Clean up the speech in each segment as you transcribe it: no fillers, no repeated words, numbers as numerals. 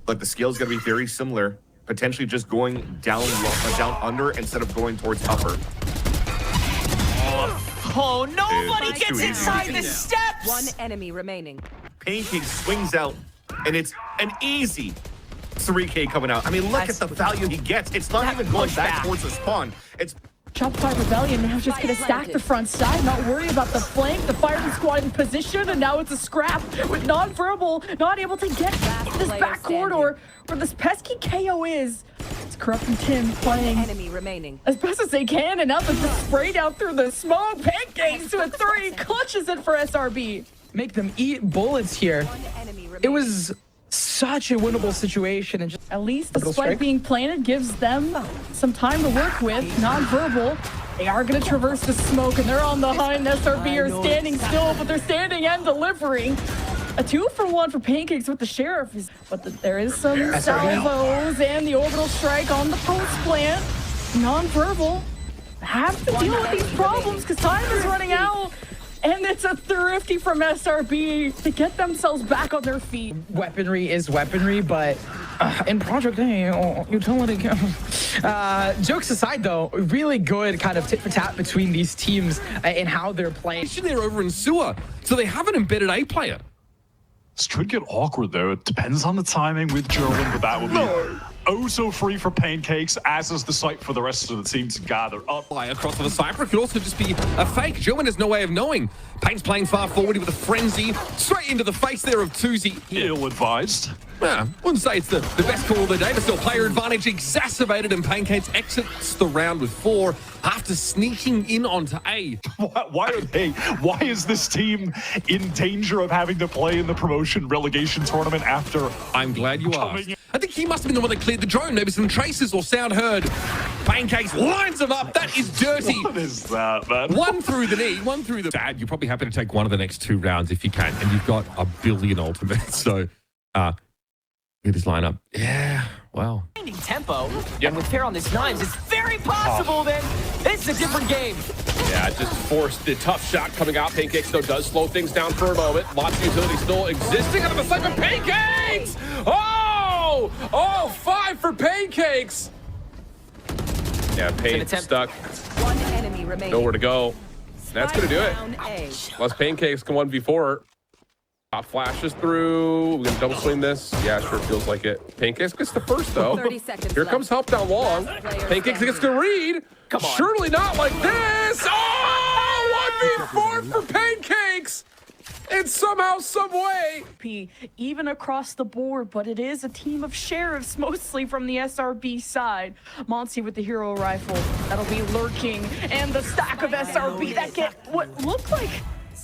But the scale's going to be very similar. Potentially just going down under instead of going towards upper. Oh, nobody gets inside the steps! One enemy remaining. Paincakes swings out, and it's an easy 3K coming out. I mean, look at the value he gets. It's not even going back towards the spawn. It's Shopify Rebellion now just gonna stack the front side, not worry about the flank, the firing squad in position, and now it's a scrap with non-verbal, not able to get this back corridor where this pesky KO is. It's Corrupt and Tim playing Enemy remaining. as best as they can, and now they're just sprayed out through the smoke. Pancakes to a 3, clutches it for SRB. Make them eat bullets here. One enemy remaining. It was such a winnable situation, and just At least the spike being planted gives them some time to work with. Non-verbal. They are going to traverse the smoke, and they're on the hunt. SRB are standing still, but they're standing and delivering. A 2-for-1 for Pancakes with the Sheriff. But there is some salvos and the orbital strike on the post plant. Non-verbal have to deal with these problems because time is running out. And it's a thrifty from SRB to get themselves back on their feet. weaponry is weaponry, but in Project A, utility. Jokes aside, though, really good kind of tit for tat between these teams in how they're playing. They're over in sewer, so they have an embedded A player. This could get awkward, though. It depends on the timing with Jerwin, but that would be oh so free for Paincakes, as is the site for the rest of the team to gather up. Fly across the Cypher could also just be a fake. Jerwin has no way of knowing. Pain's playing far forward with a frenzy, straight into the face there of Tuzi. Ill-advised. Yeah, wouldn't say it's the best call of the day, but still player advantage exacerbated, and Pancakes exits the round with 4 after sneaking in onto A. Why is this team in danger of having to play in the promotion relegation tournament after? I'm glad you asked. I think he must have been the one that cleared the drone. Maybe some traces or sound heard. Pancakes lines them up. That is dirty. What is that, man? One through the knee, one through the dad. You're probably happy to take one of the next 2 rounds if you can, and you've got a billion ultimates. So, look at this lineup. Yeah, well. Finding tempo, and with Fair on this knives, it's very possible then it's a different game. Yeah, just forced the tough shot coming out. Pancakes, though, does slow things down for a moment. Lots of utility still existing out of the side of Pancakes! Oh, 5 for Pancakes! Yeah, Pain stuck. One enemy remaining. Nowhere to go. That's going to do it. Unless Pancakes can 1v4. Top flashes through. We're going to double swing this. Yeah, sure feels like it. Pancakes gets the first, though. 30 seconds Here left. comes help down long. Pancakes gets to read. Come on. Surely not like this. Oh, 1v4 for Pancakes. And somehow, some way. Even across the board, but it is a team of sheriffs, mostly from the SRB side. Monty with the hero rifle, that'll be lurking, and the stack of SRB that get what looked like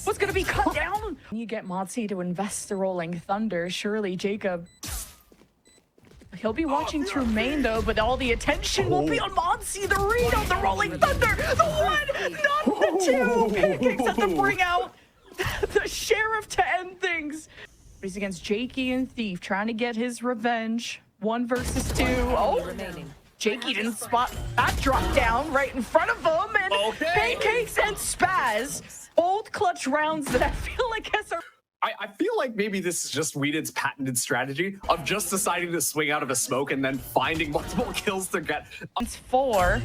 was going to be cut down. You get Monty to invest the Rolling Thunder. Surely Jacob, he'll be watching to remain though, but all the attention will be on Monty. The read on the Rolling Thunder, the 1, not the 2. Pancakes have to bring out the sheriff to end things. He's against Jakey and Thief, trying to get his revenge. 1 versus 2. Oh, Jakey didn't spot that drop down right in front of him, and Pancakes and Spaz, both clutch rounds that I feel like I feel like maybe this is just Whedon's patented strategy of just deciding to swing out of a smoke and then finding multiple kills to get. It's 4.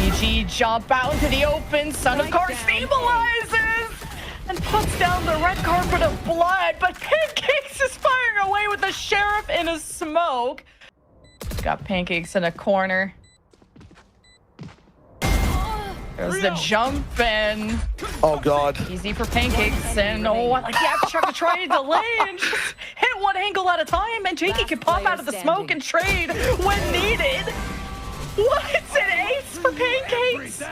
EG jump out into the open. Son of Car stabilizes and puts down the red carpet of blood, but Pancakes is firing away with the sheriff in a smoke. Got Pancakes in a corner. There's the jump, and oh god, easy for Pancakes, and like you have to try to delay and just hit one angle at a time, and Jakey can pop out of the smoke and trade when needed. What's an ace for Pancakes?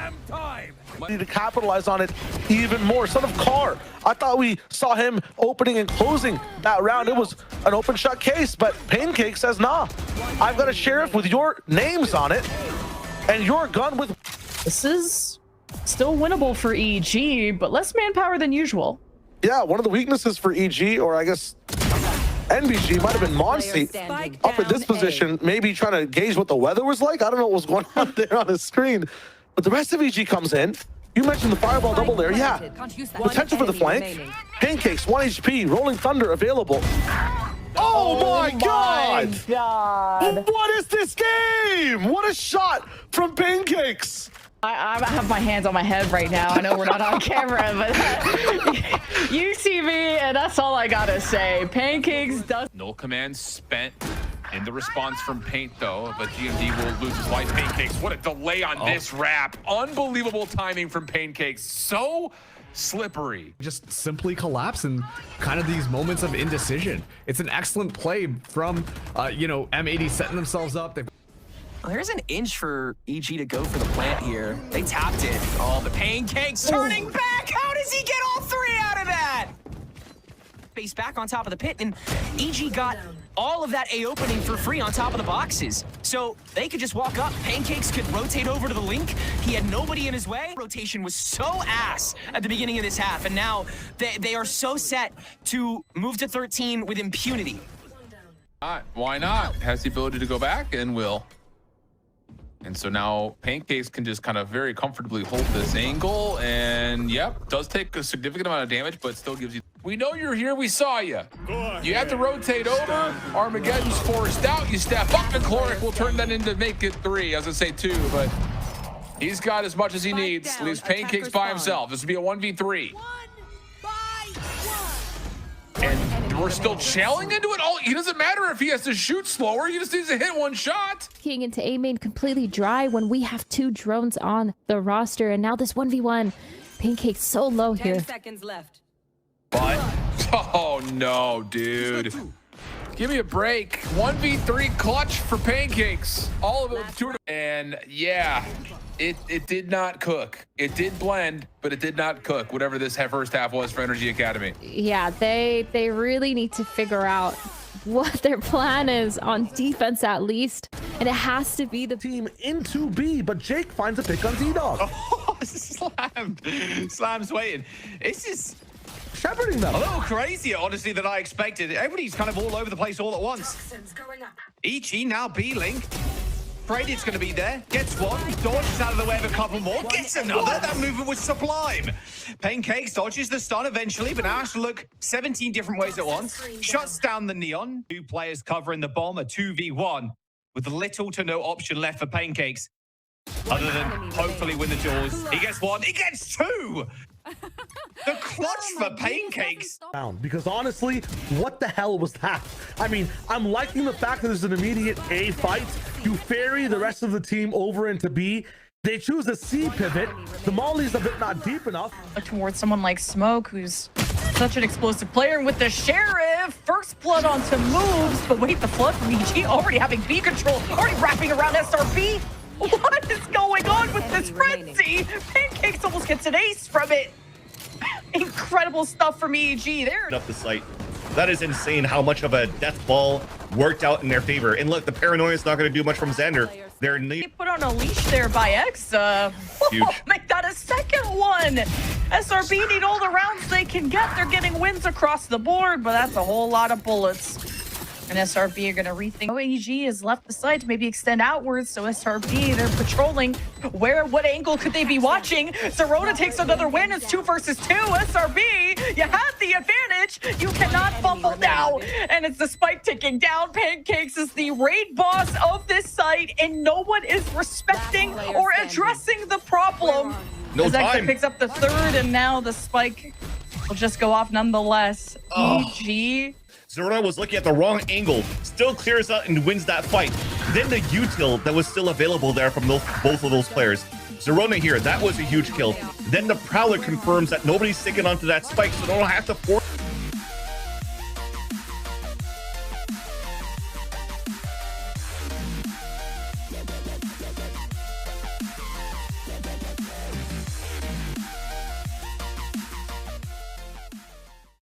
Need to capitalize on it even more. Son of Car, I thought we saw him opening and closing that round. It was an open shot case, but Pancakes says, nah, I've got a sheriff with your names on it and your gun with. This is still winnable for EG, but less manpower than usual. Yeah, one of the weaknesses for EG, or I guess NBG, might have been Monty up in this position, maybe trying to gauge what the weather was like. I don't know what was going on there on his screen. But the rest of EG comes in. You mentioned the fireball double there. Yeah, potential for the flank. Pancakes, 1 HP, Rolling Thunder available. Oh my my God! God. What is this game? What a shot from Paincakes! I have my hands on my head right now. I know we're not on camera, but you see me, and that's all I gotta say. Paincakes does. No commands spent in the response from Paint, though, but GMD will lose his life. Paincakes, what a delay on this wrap. Unbelievable timing from Paincakes. So slippery. Just simply collapse in kind of these moments of indecision. It's an excellent play from, M80 setting themselves up. Well, there's an inch for EG to go for the plant here. They tapped it. Oh, the Paincakes turning back. How does he get all three out of that? Base back on top of the pit, and EG got all of that A opening for free on top of the boxes. So they could just walk up. Paincakes could rotate over to the link. He had nobody in his way. Rotation was so ass at the beginning of this half, and now they are so set to move to 13 with impunity. Why not? Has the ability to go back and will. And so now Paincakes can just kind of very comfortably hold this angle, and yep, does take a significant amount of damage, but still gives you. We know you're here. We saw you. You have to rotate over. Armageddon's forced out. You step up, and Chloric will turn that into make it 3. I was gonna say 2, but he's got as much as he needs. Leaves Paincakes by himself. This would be a 1v3. And we're still chailing into it. It doesn't matter if he has to shoot slower. He just needs to hit one shot. Keying into A main completely dry when we have 2 drones on the roster. And now this 1v1. Paincakes so low here. 10 seconds left. But, oh no, dude. Give me a break. 1v3 clutch for Paincakes. All of them. And yeah, it did not cook. It did blend, but it did not cook, whatever this first half was for Energy Academy. Yeah, they really need to figure out what their plan is on defense at least. And it has to be the team into B, but Jake finds a pick on Z-Dog. Oh, Slam's waiting. This is shepherding them. A little crazier, honestly, than I expected. Everybody's kind of all over the place all at once. EG now B-Link. Brady's going to be there. Gets one. Dodges out of the way of a couple more. Gets another. That movement was sublime. Paincakes dodges the stun eventually, but now has to look 17 different ways at once. Shuts down the Neon. 2 players covering the bomb, a 2v1, with little to no option left for Paincakes, other than hopefully win the jaws. He gets 1. He gets 2. The clutch for Paincakes. Because honestly, what the hell was that? I mean, I'm liking the fact that there's an immediate A fight. You ferry the rest of the team over into B. They choose a C pivot. The Molly's a bit not deep enough. Towards someone like Smoke, who's such an explosive player. And with the Sheriff, first blood onto moves. But wait, the flood from EG already having B control, already wrapping around SRB. What is going on with this frenzy? Paincakes almost gets an ace from it. Incredible stuff from EG there. Up the site. That is insane how much of a death ball worked out in their favor. And look, the paranoia is not going to do much from Xander. They put on a leash there by X. Huge. Make that a second one. SRB need all the rounds they can get. They're getting wins across the board, but that's a whole lot of bullets. And SRB are going to rethink. EG has left the site to maybe extend outwards. So SRB, they're patrolling. What angle could they be watching? Zerona takes another win. It's 2 versus 2. SRB, you had the advantage. You cannot fumble now. And it's the spike ticking down. Paincakes is the raid boss of this site, and no one is respecting or addressing the problem. No As time. Exit picks up the 3rd, and now the spike will just go off nonetheless. EG. Zerona was looking at the wrong angle, still clears out and wins that fight. Then the util that was still available there from both of those players. Zerona here, that was a huge kill. Then the Prowler confirms that nobody's sticking onto that spike, so they don't have to force.